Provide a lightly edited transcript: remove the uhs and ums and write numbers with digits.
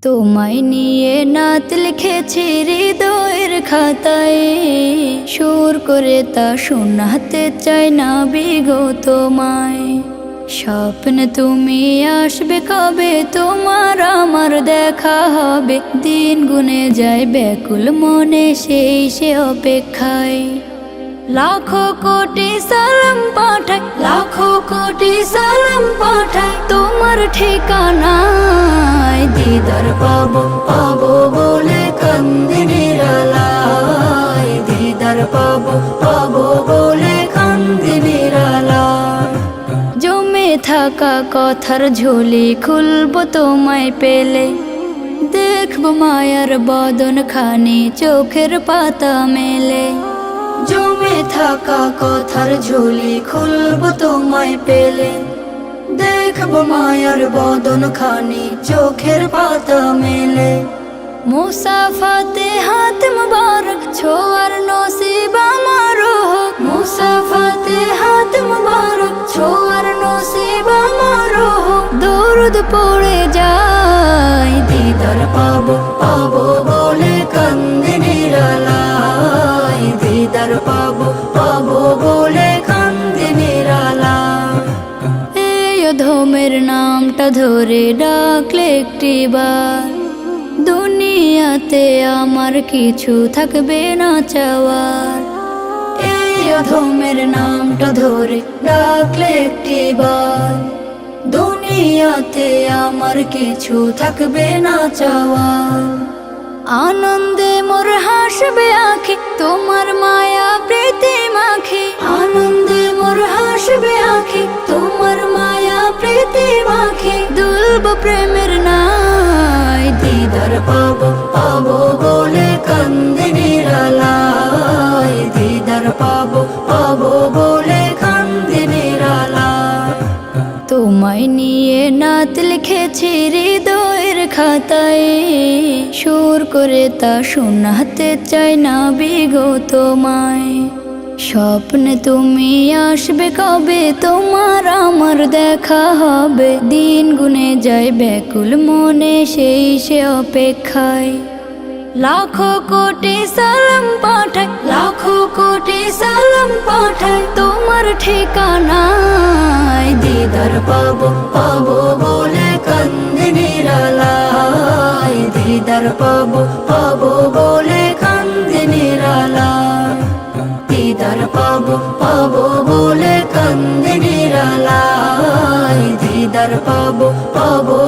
তোমায় নিয়ে নাত লিখেছি হৃদয়ের খাতায়, সুর করে তা শোনাতে চাই না বিগো তোমায়। স্বপ্ন তুমি আসবে কবে, তোমার আমার দেখা হবে, দিন গুনে যায় ব্যাকুল মনে সেই সে অপেক্ষায়। লাখো কোটি সালাম পাঠাই, লাখো কোটি সালাম পাঠাই তোমার ঠিকানায়। দিদার পাবো পাবো বলে কান্দি নিরালায়, দিদার পাবো পাবো বলে কান্দি নিরালায়। জমে থাকা কথার ঝুলি খুলবো তোমায় পেলে, দেখবো মায়ার বদন খানি চোখের পাতা মেলে। জমে থাকা কথার ঝুলি খুলবো তোমায় পেলে, দেখবো মায়ার বদন খানি চোখের পাতা মেলে। মুসাফাতে হাত মুবারক ছোয়ার নসিব আমার হোক, মুসাফাতে হাত মুবারক ছোয়ার নসিব আমার হোক। দরুদ পড়ে যায় দিদার পাবো পাবো বলে কান্দি নিরালায়, দিদার পাবো পাবো বলে কান্দি নিরালায়। এই অধমের নামটা ধরে ডাকলে একটিবার, দুনিয়াতে আমার কিছু থাকবে না চাওয়ার। এই অধমের নামটা ধরে ডাকলে একটিবার, দুনিয়াতে আমার কিছু থাকবে না চাওয়ার। আনন্দে মোর হাসবে আঁখি তোমার মায়া প্রীতি মাখি, আনন্দে মোর হাসবে আঁখি তোমার মায়া প্রীতি মাখি। দুলব প্রেমের নাই দিদার পাবো পাবো বলে কান্দি নিরালায়, দিদার পাবো পাবো বলে কান্দি নিরালায়। তোমায় নিয়ে নাত লিখেছি হৃদয়ের খাতায়, সুর করে তা শোনাতে চাই না বিগো তোমায়। স্বপ্ন তুমি আসবে কবে, তোমার আমার দেখা হবে, দিন গুনে যায় ব্যাকুল মনে সেই সে অপেক্ষায়। লাখো কোটি সালাম পাঠাই, লাখো কোটি সালাম পাঠাই তোমার ঠিকানায়। দিদার পাবো পাবো বলে কান্দি নিরালায়, দিদার পাবো পাবো বলে কান্দি নিরালায়। দিদার পাবো পাবো বলে কান্দি নিরালায়, দিদার পাবো পাবো